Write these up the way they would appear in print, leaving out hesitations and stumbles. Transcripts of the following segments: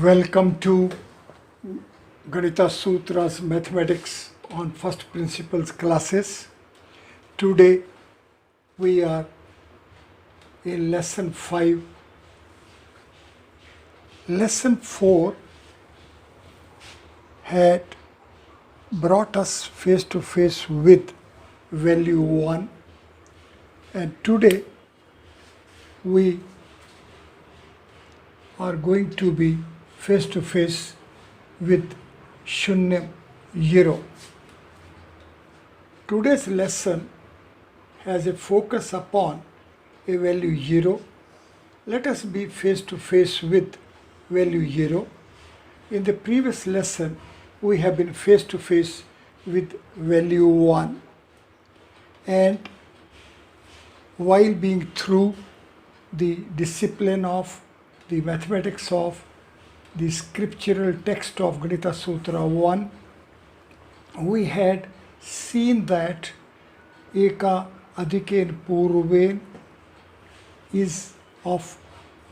Welcome to Ganita Sutras Mathematics on First Principles classes. Today we are in Lesson 5. Lesson 4 had brought us face to face with value 1, and today we are going to be face to face with Shunyam 0. Today's lesson has a focus upon a value 0. Let us be face to face with value 0. In the previous lesson, we have been face to face with value 1. And while being through the discipline of the mathematics of the scriptural text of Ganita Sutra 1, we had seen that Eka Adhikain Purvain is of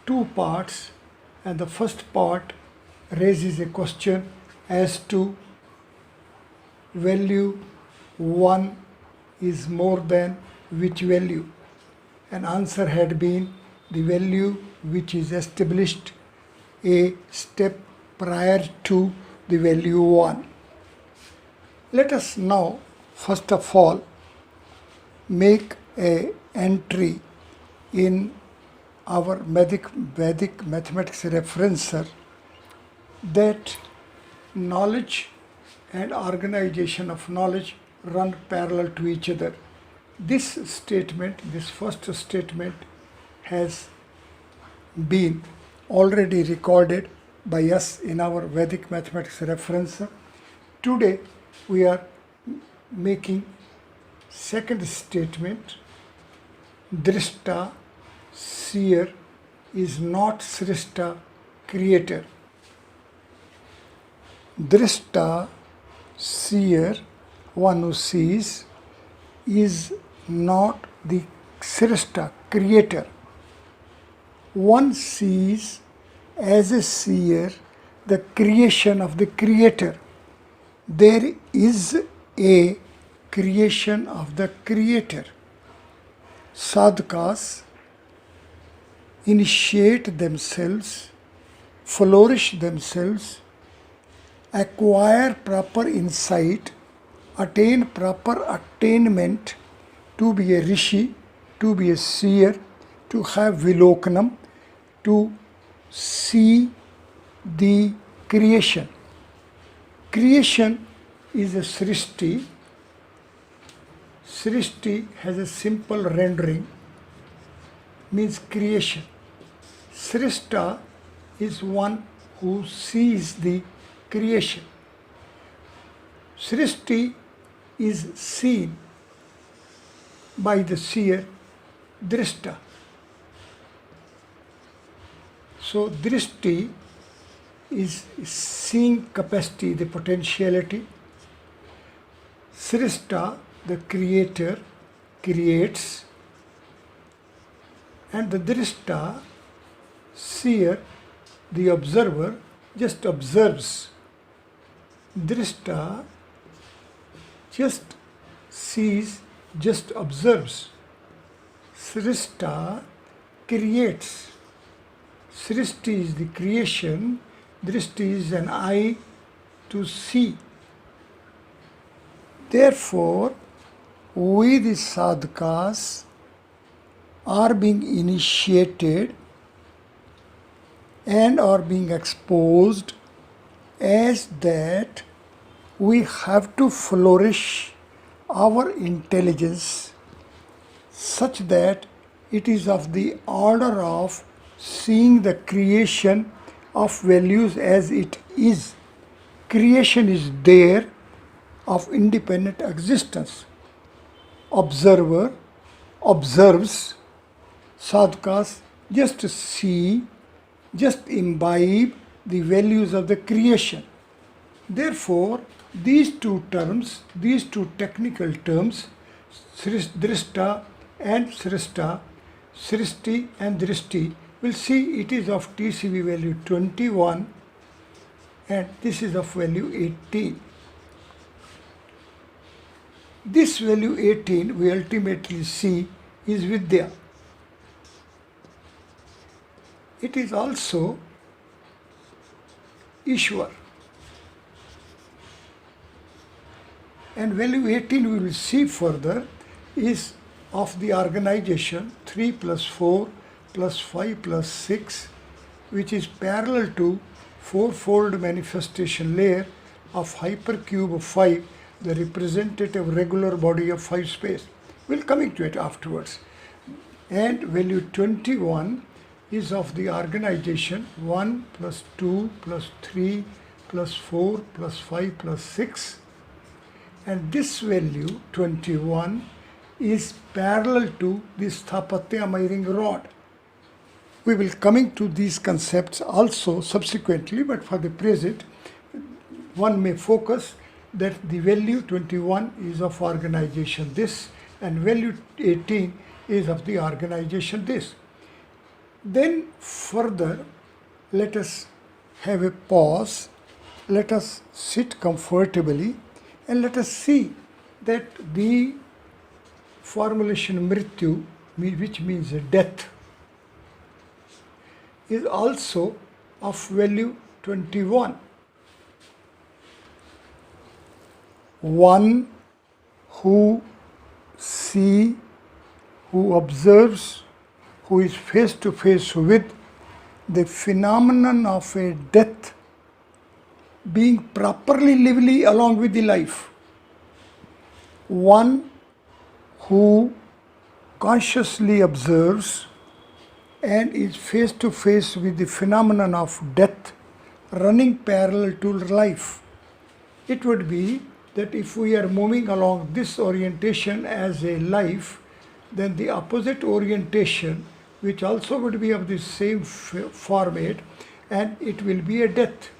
two parts, and the first part raises a question as to value 1 is more than which value. An answer had been the value which is established a step prior to the value 1. Let us now first of all make a entry in our Vedic mathematics referencer that knowledge and organization of knowledge run parallel to each other. This first statement has been already recorded by us in our Vedic mathematics referencer. Today we are making second statement. Drishta, seer, is not Srishta, creator. Drishta, seer, one who sees, is not the Srishta, creator. One sees as a seer the creation of the creator. There is a creation of the creator. Sadhakas initiate themselves, flourish themselves, acquire proper insight, attain proper attainment to be a rishi, to be a seer, to have vilokanam, to see the creation. Creation is a srishti. Srishti has a simple rendering, means creation. Srishta is one who sees the creation. Srishti is seen by the seer, drishta. So drishti is seeing capacity, the potentiality. Srishta, the creator, creates. And the drishta, seer, the observer, just observes. Drishta just sees, just observes. Srishta creates. Srishti is the creation, drishti is an eye to see. Therefore, we the sadhakas are being initiated and are being exposed as that we have to flourish our intelligence such that it is of the order of seeing the creation of values as it is. Creation is there of independent existence. Observer observes, sadhakas just see, just imbibe the values of the creation. Therefore, these two terms, these two technical terms, drishta and srishta, srishti and drishti, we'll see it is of TCV value 21 and this is of value 18. This value 18 we ultimately see is Vidya. It is also Ishwar. And value 18 we will see further is of the organization 3 plus 4 plus 5 plus 6, which is parallel to fourfold manifestation layer of hypercube of 5, the representative regular body of 5 space. We'll coming to it afterwards. And value 21 is of the organization 1 plus 2 plus 3 plus 4 plus 5 plus 6. And this value 21 is parallel to the Sthapatya miring rod. We will coming to these concepts also subsequently, but for the present, one may focus that the value 21 is of organization this, and value 18 is of the organization this. Then further, let us have a pause, let us sit comfortably, and let us see that the formulation mrityu, which means death, is also of value 21. One who sees, who observes, who is face to face with the phenomenon of a death being properly lively along with the life. One who consciously observes and is face to face with the phenomenon of death running parallel to life. It would be that if we are moving along this orientation as a life, then the opposite orientation, which also would be of the same format, and it will be a death.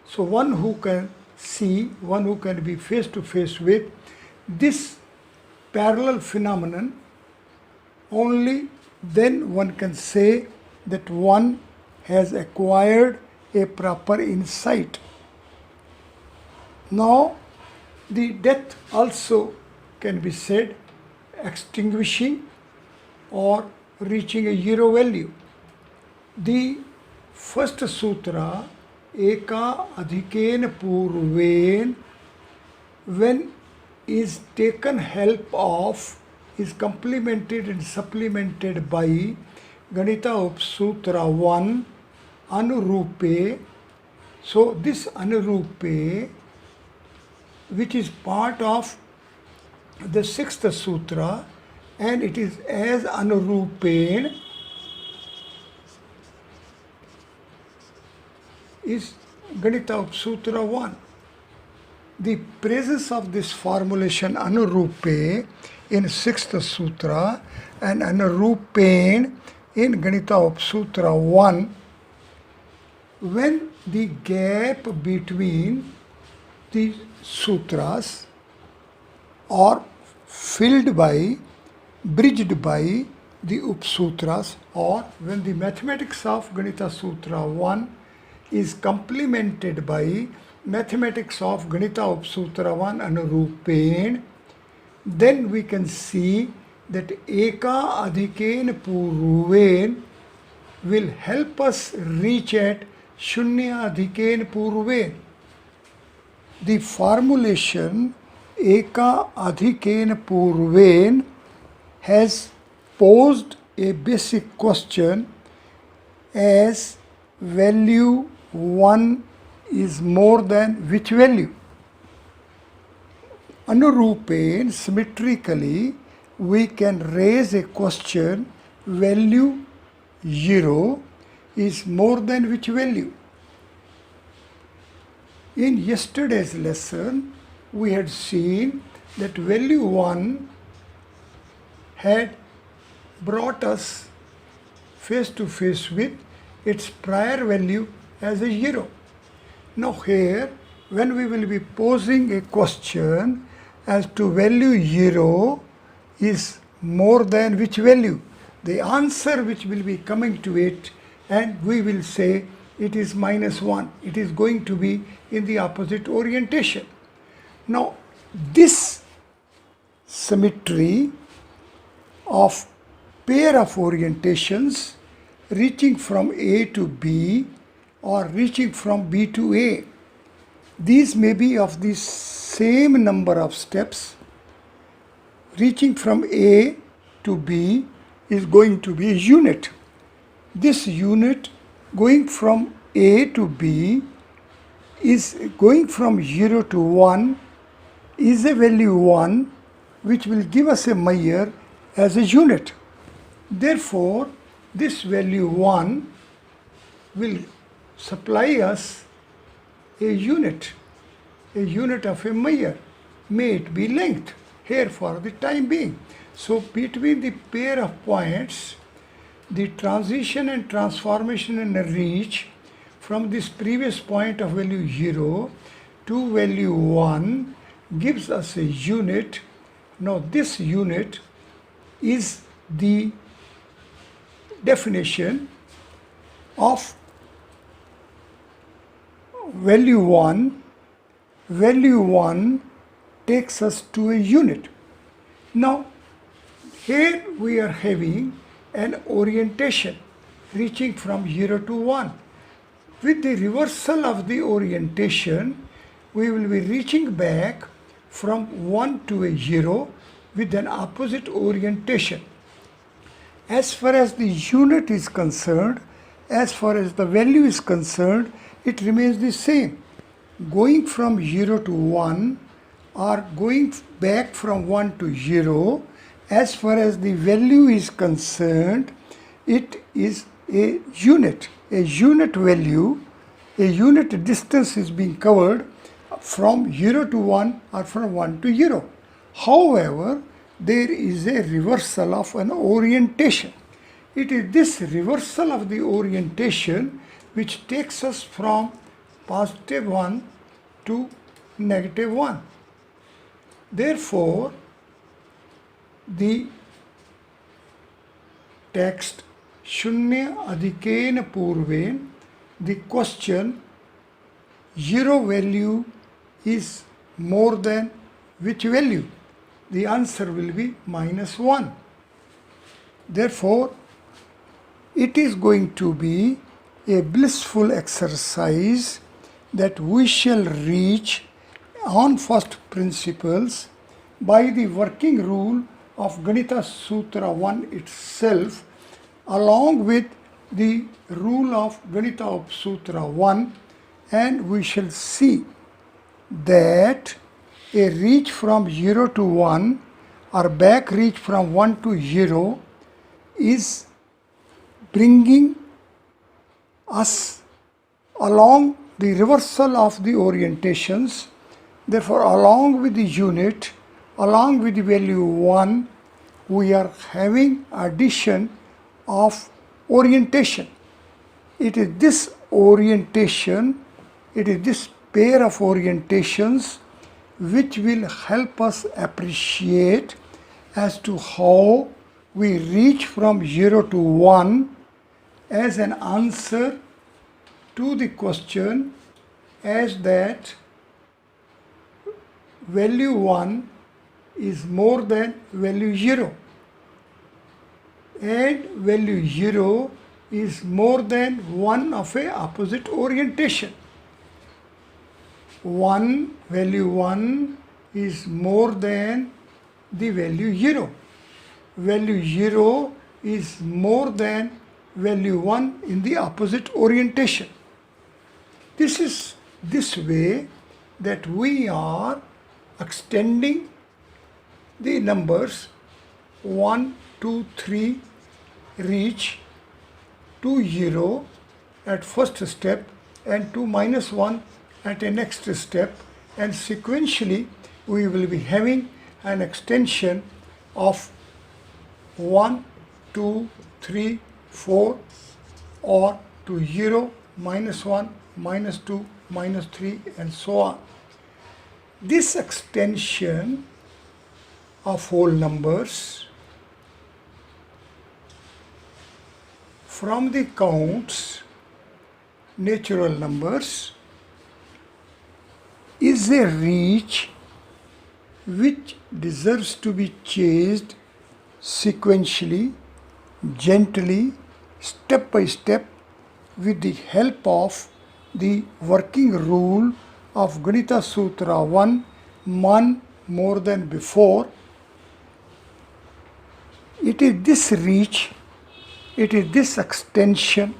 So one who can see, one who can be face to face with this parallel phenomenon, only then one can say that one has acquired a proper insight. Now, the death also can be said extinguishing or reaching a zero value. The first sutra, Eka Adhikena Purven, when is taken help of, is complemented and supplemented by Ganita Sutra 1, Anurupe. So this Anurupe, which is part of the sixth sutra, and it is as Anurupen, is Ganita Sutra 1. The presence of this formulation Anurupe in 6th Sutra and Anurupen in Ganita Sutra 1, when the gap between the sutras are filled by, bridged by the Upsutras, or when the mathematics of Ganita Sutra 1 is complemented by mathematics of Ganita Upsutra 1 Anurupen, then we can see that Eka Adhikena Purven will help us reach at Shunya Adhikena Purven. The formulation Eka Adhikena Purven has posed a basic question as value 1 is more than which value? Anurupen, symmetrically, we can raise a question, value 0 is more than which value? In yesterday's lesson, we had seen that value 1 had brought us face to face with its prior value as a 0. Now here, when we will be posing a question as to value 0 is more than which value, the answer which will be coming to it, and we will say it is -1. It is going to be in the opposite orientation. Now, this symmetry of pair of orientations reaching from A to B or reaching from B to A, these may be of the same number of steps. Reaching from A to B is going to be a unit. This unit going from A to B is going from 0 to 1 is a value 1, which will give us a measure as a unit. Therefore, this value 1 will supply us a unit of a measure. May it be length here for the time being. So between the pair of points, the transition and transformation in a reach from this previous point of value 0 to value 1 gives us a unit. Now this unit is the definition of value 1. Value 1 takes us to a unit. Now here we are having an orientation reaching from 0 to 1. With the reversal of the orientation, we will be reaching back from 1 to a 0 with an opposite orientation. As far as the unit is concerned, as far as the value is concerned, it remains the same. Going from 0 to 1 or going back from 1 to 0, as far as the value is concerned, it is a unit value, a unit distance is being covered from 0 to 1 or from 1 to 0. However, there is a reversal of an orientation. It is this reversal of the orientation which takes us from +1 to -1. Therefore, the text Shunya Adhikena Purven, the question 0 value is more than which value? The answer will be -1. Therefore, it is going to be a blissful exercise that we shall reach on first principles by the working rule of Ganita Sutra 1 itself, along with the rule of Ganita Sutra 1, and we shall see that a reach from 0 to 1 or back reach from 1 to 0 is bringing us along the reversal of the orientations. Therefore, along with the unit, along with the value 1, we are having addition of orientation. It is this orientation, it is this pair of orientations which will help us appreciate as to how we reach from 0 to 1 as an answer to the question as that value 1 is more than value 0 and value 0 is more than one of a opposite orientation. Value 1 is more than the value 0. Value 0 is more than value 1 in the opposite orientation. This is this way that we are extending the numbers 1, 2, 3 reach to 0 at first step and to -1 at a next step, and sequentially we will be having an extension of 1, 2, 3, 4 or to 0, -1, -2, -3 and so on. This extension of whole numbers from the counts natural numbers is a reach which deserves to be chased sequentially, gently, step by step, with the help of the working rule of Ganita Sutra 1, one more than before. It is this reach, it is this extension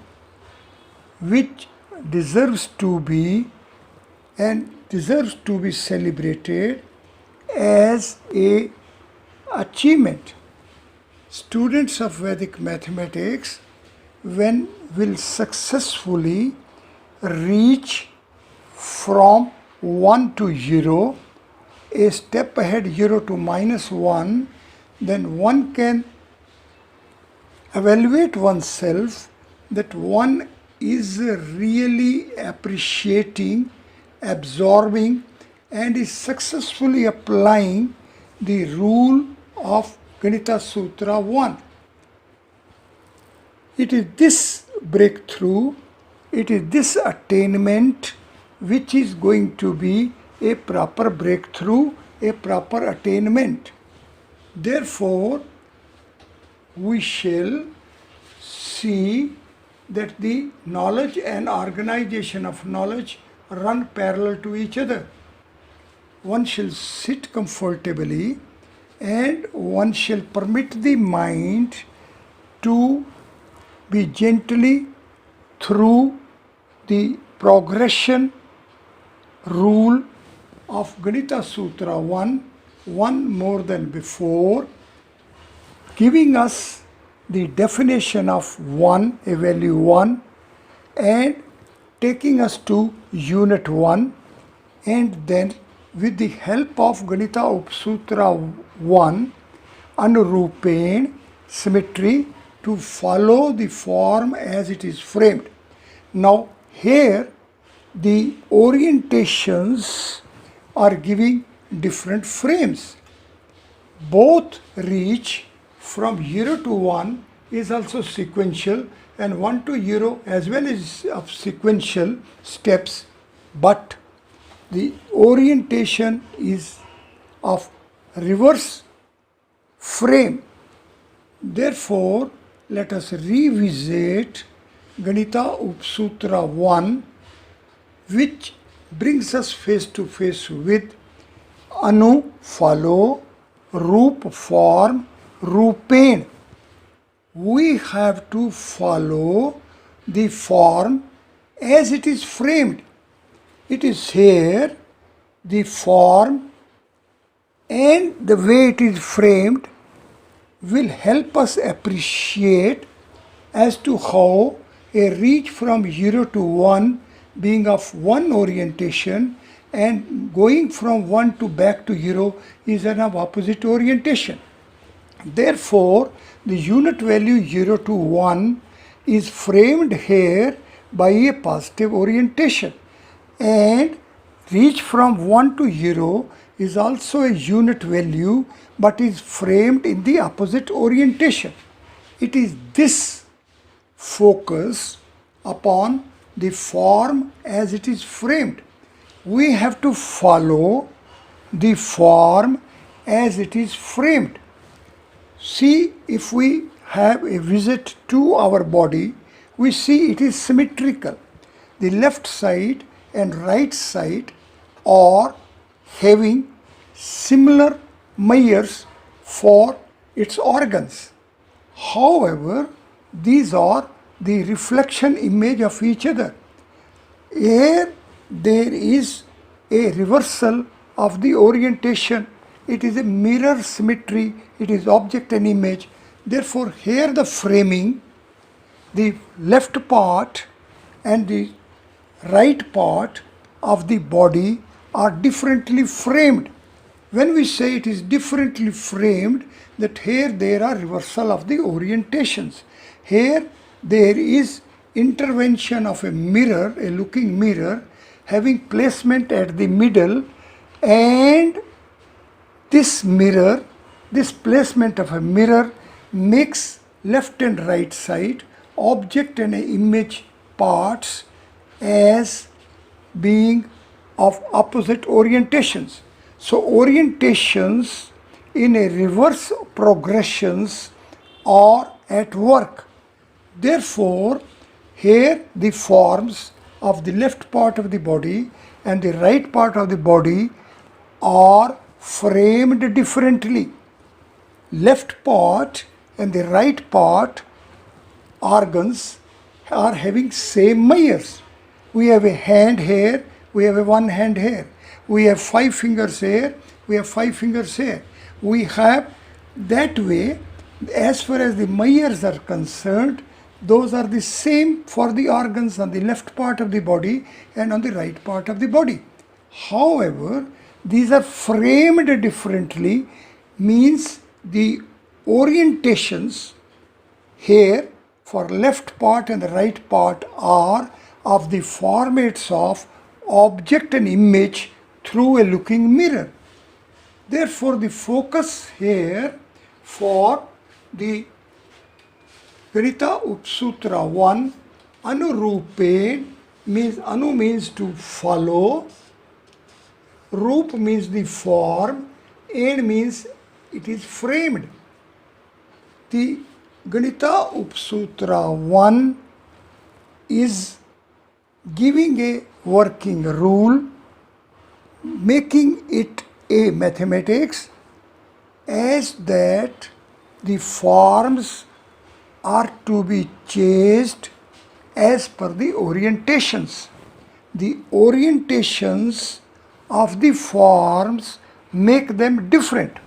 which deserves to be celebrated as a achievement. Students of Vedic mathematics will successfully reach from 1 to 0, a step ahead 0 to -1, then one can evaluate oneself that one is really appreciating, absorbing, and is successfully applying the rule of Ganita Sutra 1. It is this breakthrough, it is this attainment which is going to be a proper breakthrough, a proper attainment. Therefore, we shall see that the knowledge and organization of knowledge run parallel to each other. One shall sit comfortably and one shall permit the mind to be gently through the progression rule of Ganita Sutra 1, one more than before, giving us the definition of 1, a value 1, and taking us to unit 1, and then with the help of Ganita Sutra 1, Anurupen, symmetry, to follow the form as it is framed. Now here the orientations are giving different frames. Both reach from 0 to 1 is also sequential, and 1 to 0 as well is of sequential steps, but the orientation is of reverse frame. Therefore, let us revisit Ganita Sutra 1, which brings us face to face with Anu, follow, Roop, form, Rupen. We have to follow the form as it is framed. It is here, the form and the way it is framed will help us appreciate as to how a reach from 0 to 1 being of one orientation and going from 1 to back to 0 is an of opposite orientation. Therefore, the unit value 0 to 1 is framed here by a positive orientation, and reach from 1 to 0 is also a unit value but is framed in the opposite orientation. It is this focus upon the form as it is framed. We have to follow the form as it is framed. See, if we have a visit to our body, we see it is symmetrical. The left side and right side are having similar measures for its organs. However, these are the reflection image of each other. Here there is a reversal of the orientation. It is a mirror symmetry. It is object and image. Therefore, here the framing, the left part and the right part of the body are differently framed. When we say it is differently framed, that here there are reversal of the orientations. Here there is intervention of a mirror, a looking mirror, having placement at the middle, and this mirror, this placement of a mirror makes left and right side, object and image parts as being of opposite orientations. So orientations in a reverse progressions are at work. Therefore, here the forms of the left part of the body and the right part of the body are framed differently. Left part and the right part organs are having same mayors. We have a hand here, we have a one hand here. We have 5 fingers here, we have 5 fingers here. We have that way, as far as the mayors are concerned, those are the same for the organs on the left part of the body and on the right part of the body. However, these are framed differently, means the orientations here for left part and the right part are of the formats of object and image through a looking mirror. Therefore, the focus here for the Ganita Sutra 1, Anurupe means, Anu means to follow, Roop means the form, and means it is framed. The Ganita Sutra 1 is giving a working rule, making it a mathematics, as that the forms are to be changed as per the orientations. The orientations of the forms make them different.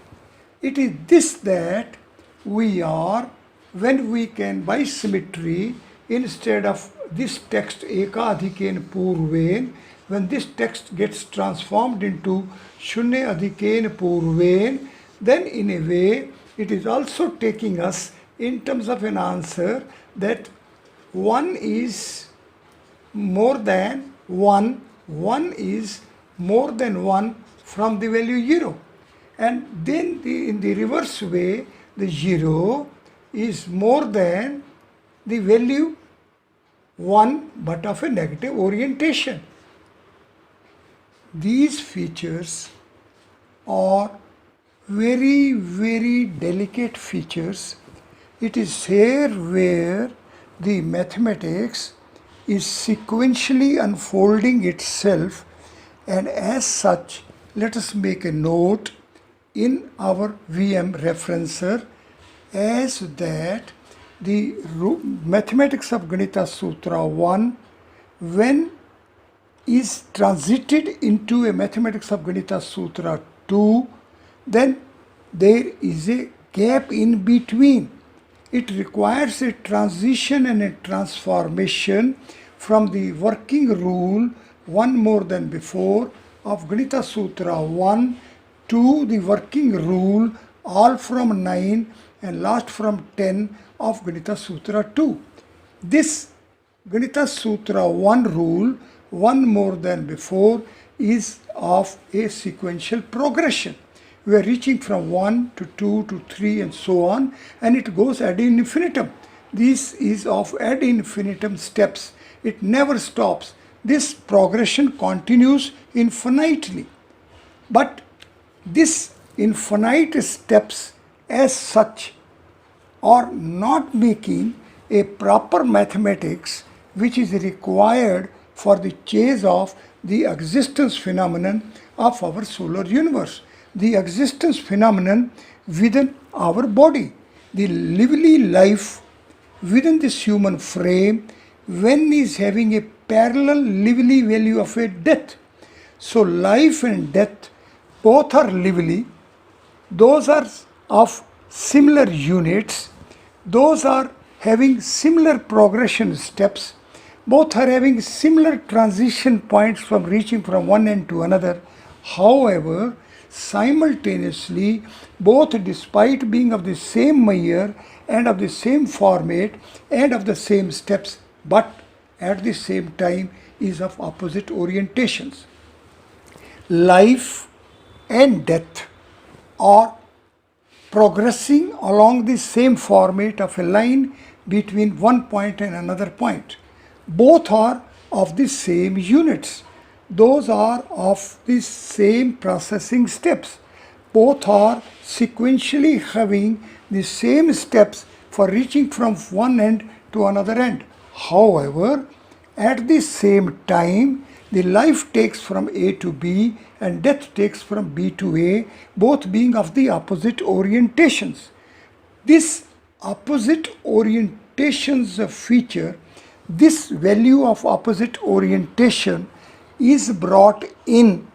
It is this that we are, when we can by symmetry, instead of this text Eka Adhikain Purvain, when this text gets transformed into Shunya Adhikain Purvain, then in a way it is also taking us in terms of an answer that 1 is more than 1, 1 is more than 1 from the value 0. And then in the reverse way, the 0 is more than the value 1 but of a negative orientation. These features are very, very delicate features. It is here where the mathematics is sequentially unfolding itself, and as such, let us make a note in our VM referencer as that the mathematics of Ganita Sutra 1, when is transited into a mathematics of Ganita Sutra 2, then there is a gap in between. It requires a transition and a transformation from the working rule 1 more than before of Ganita Sutra 1 to the working rule all from 9 and last from 10 of Ganita Sutra 2. This Ganita Sutra 1 rule, 1 more than before, is of a sequential progression. We are reaching from 1 to 2 to 3 and so on, and it goes ad infinitum. This is of ad infinitum steps. It never stops. This progression continues infinitely. But this infinite steps as such are not making a proper mathematics which is required for the chase of the existence phenomenon of our solar universe, the existence phenomenon within our body, the lively life within this human frame, when is having a parallel lively value of a death. So life and death both are lively, those are of similar units, those are having similar progression steps, both are having similar transition points from reaching from one end to another. However, simultaneously, both, despite being of the same Meyer and of the same format and of the same steps, but at the same time is of opposite orientations. Life and death are progressing along the same format of a line between one point and another point. Both are of the same units. Those are of the same processing steps. Both are sequentially having the same steps for reaching from one end to another end. However, at the same time, the life takes from A to B and death takes from B to A, both being of the opposite orientations. This opposite orientations of feature, this value of opposite orientation is brought in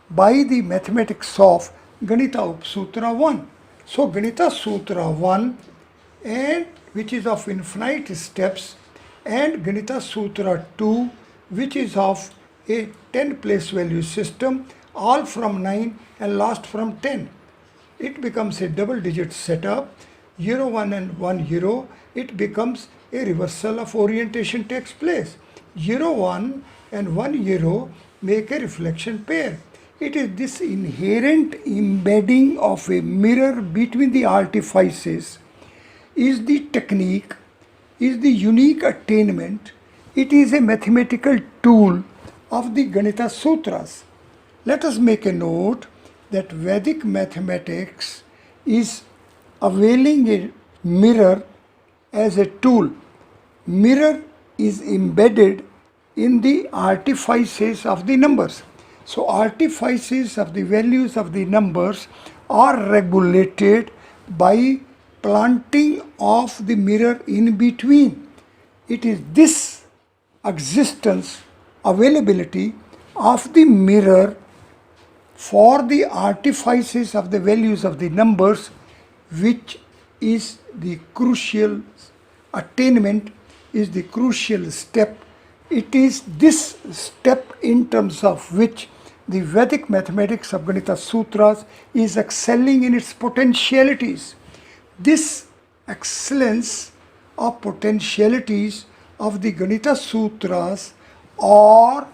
by the mathematics of Ganita Sutra 1. So Ganita Sutra 1, and which is of infinite steps, and Ganita Sutra 2, which is of a 10 place value system, all from 9 and last from 10. It becomes a double digit setup, 0, 1 and 1 0. It becomes a reversal of orientation takes place. 0, 1 and 1 0 make a reflection pair. It is this inherent embedding of a mirror between the artifices is the technique, is the unique attainment. It is a mathematical tool of the Ganita Sutras. Let us make a note that Vedic mathematics is availing a mirror as a tool. Mirror is embedded in the artifices of the numbers. So artifices of the values of the numbers are regulated by planting of the mirror in between. It is this existence, availability of the mirror for the artifices of the values of the numbers which is the crucial attainment, is the crucial step. It is this step in terms of which the Vedic mathematics of Ganita Sutras is excelling in its potentialities. This excellence of potentialities of the Ganita Sutras are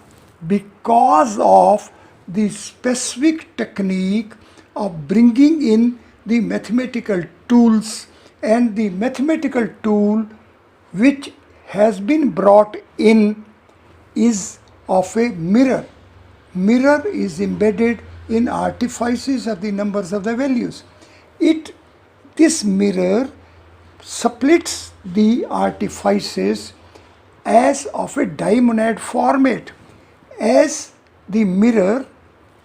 because of the specific technique of bringing in the mathematical tools, and the mathematical tool which has been brought in is of a mirror. Mirror is embedded in artifices of the numbers of the values. This mirror splits the artifices as of a dimonad format. As the mirror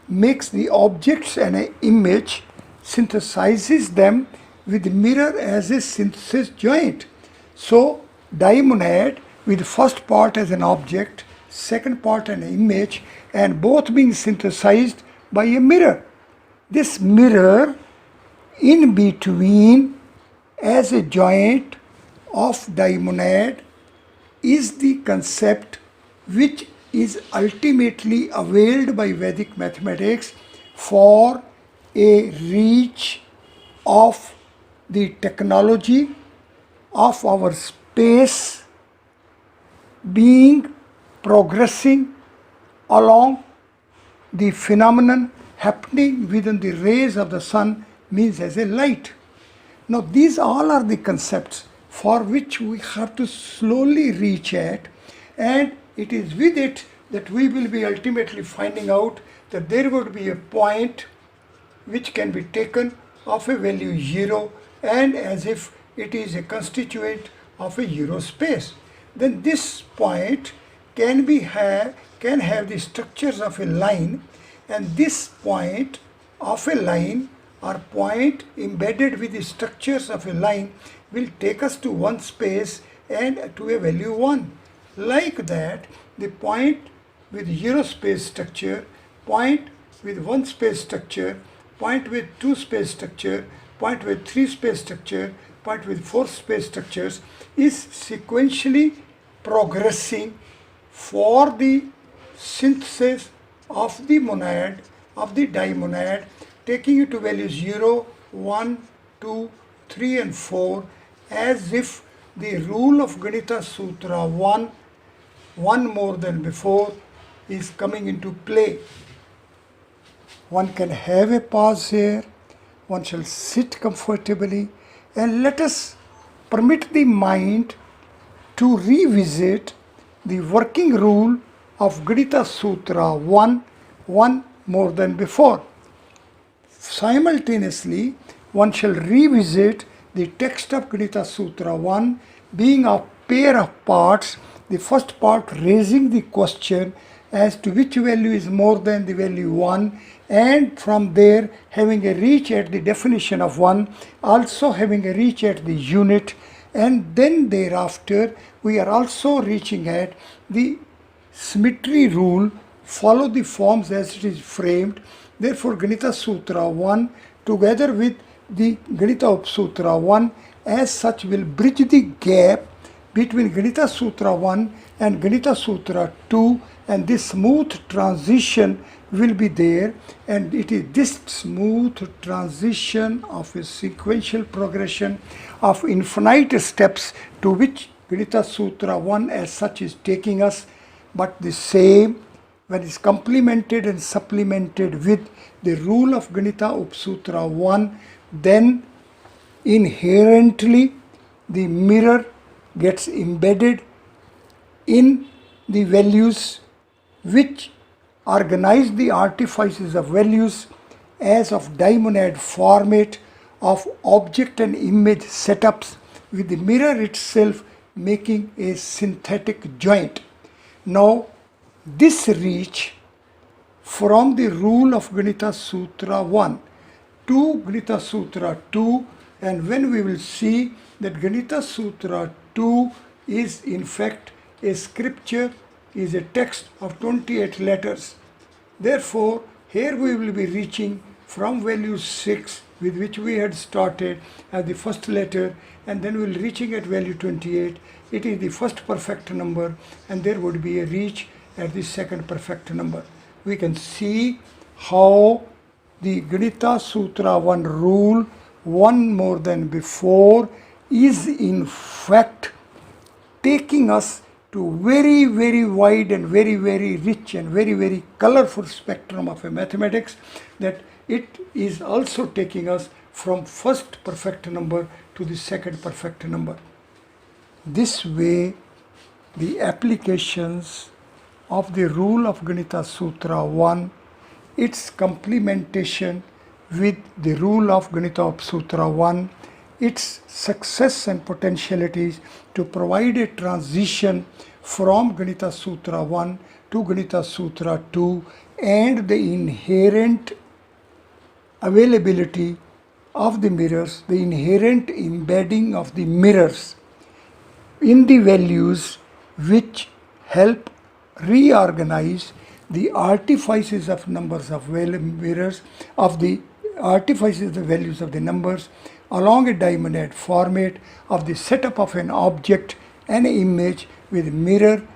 makes the objects and an image, synthesizes them with mirror as a synthesis joint. So dimonad with first part as an object, second part an image, and both being synthesized by a mirror. This mirror in between as a joint of dimonad is the concept which is ultimately availed by Vedic mathematics for a reach of the technology of our space being progressing along the phenomenon happening within the rays of the sun, means as a light. Now these all are the concepts for which we have to slowly reach at, and it is with it that we will be ultimately finding out that there would be a point which can be taken of a value 0, and as if it is a constituent of a Euro space. Then this point can have the structures of a line, and this point of a line or point embedded with the structures of a line will take us to one space and to a value 1. Like that, the point with Euro space structure, point with one space structure, point with two space structure, point with three space structure, point with four space structures is sequentially progressing for the synthesis of the monad, of the dimonad, taking you to values 0, 1, 2, 3 and 4, as if the rule of Ganita Sutra 1 more than before, is coming into play. One can have a pause here, one shall sit comfortably, and let us permit the mind to revisit the working rule of Ganita Sutra 1, one more than before. Simultaneously, one shall revisit the text of Ganita Sutra 1 being a pair of parts, the first part raising the question as to which value is more than the value 1, and from there having a reach at the definition of 1, also having a reach at the unit, and then thereafter we are also reaching at the symmetry rule, follow the forms as it is framed. Therefore, Ganita Sutra 1 together with the Ganita Sutra 1 as such will bridge the gap between Ganita Sutra 1 and Ganita Sutra 2, and this smooth transition will be there, and it is this smooth transition of a sequential progression of infinite steps to which Ganita Sutra 1 as such is taking us, but the same when it's complemented and supplemented with the rule of Ganita Sutra 1, then inherently the mirror gets embedded in the values which organize the artifices of values as of dimonad format of object and image setups, with the mirror itself making a synthetic joint. Now, this reach from the rule of Ganita Sutra 1 to Ganita Sutra 2, and when we will see that Ganita Sutra 2 is in fact a scripture, is a text of 28 letters. Therefore, here we will be reaching from value 6 with which we had started as the first letter, and then we will reaching at value 28. It is the first perfect number, and there would be a reach at the second perfect number. We can see how the Ganita Sutra 1 rule, one more than before, is in fact taking us to very, very wide and very, very rich and very, very colorful spectrum of a mathematics, that it is also taking us from first perfect number to the second perfect number. This way, the applications of the rule of Ganita Sutra 1, its complementation with the rule of Ganita Sutra 1, its success and potentialities to provide a transition from Ganita Sutra 1 to Ganita Sutra 2, and the inherent availability of the mirrors, the inherent embedding of the mirrors in the values which help reorganize the artifices of numbers of mirrors, of the artifices, the values of the numbers along a dimonad format of the setup of an object and image with mirror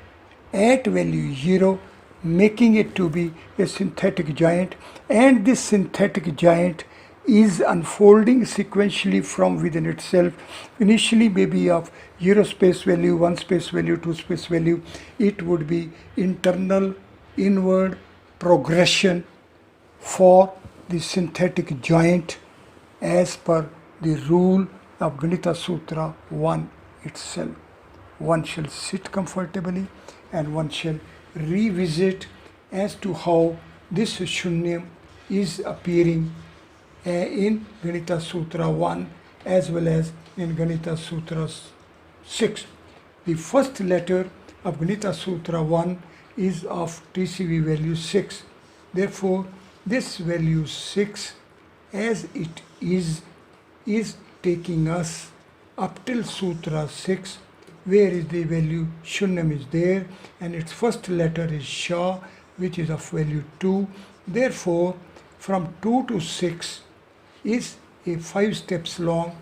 at value 0, making it to be a synthetic giant, and this synthetic giant is unfolding sequentially from within itself, initially maybe of 0 space value, 1 space value, 2 space value. It would be internal inward progression for the synthetic giant as per the rule of Ganita Sutra 1 itself. One shall sit comfortably and one shall revisit as to how this Shunyam is appearing in Ganita Sutra 1 as well as in Ganita Sutra 6. The first letter of Ganita Sutra 1 is of TCV value 6. Therefore, this value 6 as it is taking us up till Sutra 6, where is the value Shunyam is there, and its first letter is Sha, which is of value 2. Therefore, from 2 to 6 is a 5 steps long.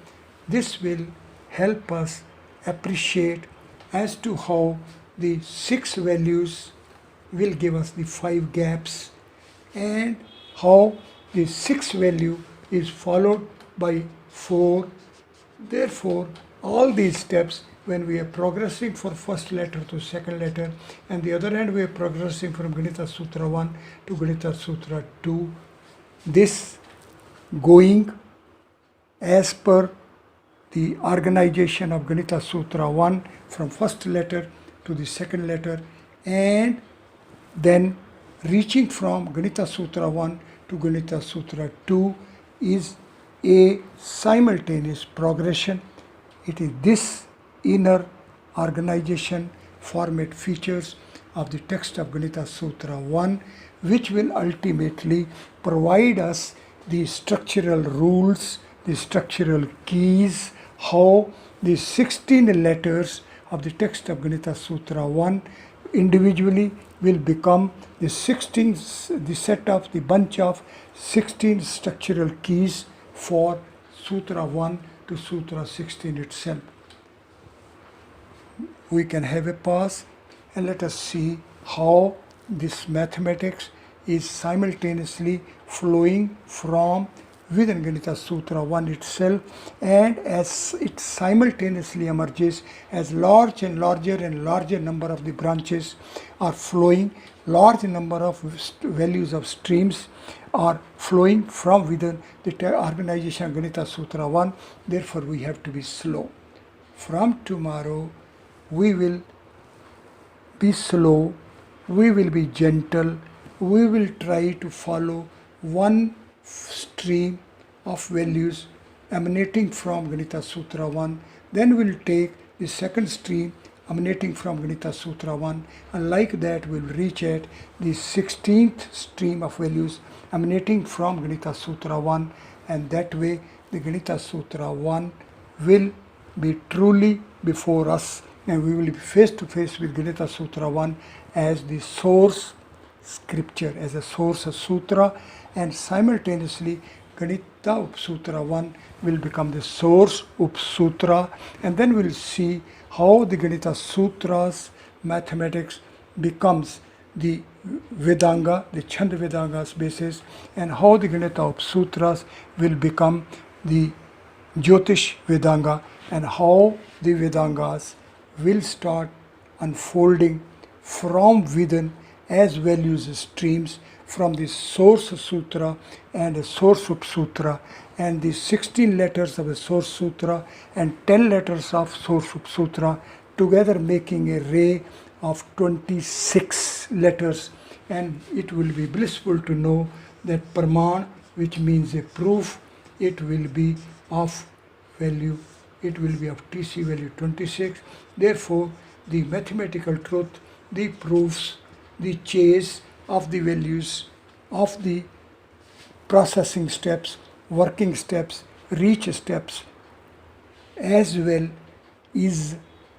This will help us appreciate as to how the 6 values will give us the 5 gaps, and how the 6th value is followed by 4. Therefore, all these steps, when we are progressing from first letter to second letter, and the other hand we are progressing from Ganita Sutra 1 to Ganita Sutra 2, this going as per the organization of Ganita Sutra 1 from first letter to the second letter, and then reaching from Ganita Sutra 1 to Ganita Sutra 2 is a simultaneous progression. It is this inner organization, format, features of the text of Ganita Sutra 1 which will ultimately provide us the structural rules, the structural keys, how the 16 letters of the text of Ganita Sutra 1 individually will become the set of the bunch of 16 structural keys for Sutra 1 to Sutra 16 itself. We can have a pause and let us see how this mathematics is simultaneously flowing from within Ganita Sutra 1 itself, and as it simultaneously emerges as large and larger number of the branches are flowing, large number of values of streams are flowing from within the organization of Ganita Sutra 1. Therefore we have to be slow. From tomorrow we will be slow, we will be gentle, we will try to follow one stream of values emanating from Ganita Sutra 1, then we'll take the second stream emanating from Ganita Sutra 1, and like that we'll reach at the 16th stream of values emanating from Ganita Sutra 1, and that way the Ganita Sutra 1 will be truly before us, and we will be face to face with Ganita Sutra 1 as the source scripture, as a source sutra, and simultaneously Ganita Upasutra 1 will become the source Upasutra, and then we'll see how the Ganita Sutras mathematics becomes the Vedanga, the Chand Vedanga's basis, and how the Ganita Upasutras will become the Jyotish Vedanga, and how the Vedangas will start unfolding from within as values streams from the source sutra and the source Upasutra, and the 16 letters of the source sutra and 10 letters of source Upasutra together making a array of 26 letters. And it will be blissful to know that Praman, which means a proof, it will be of value, it will be of TC value 26. Therefore the mathematical truth, the proofs, the chase of the values of the processing steps, working steps, reach steps as well is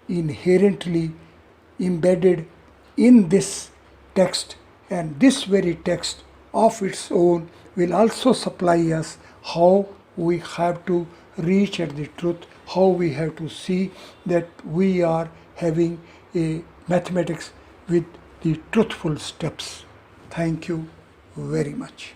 inherently embedded in this text, and this very text of its own will also supply us how we have to reach at the truth, how we have to see that we are having a mathematics with the truthful steps. Thank you very much.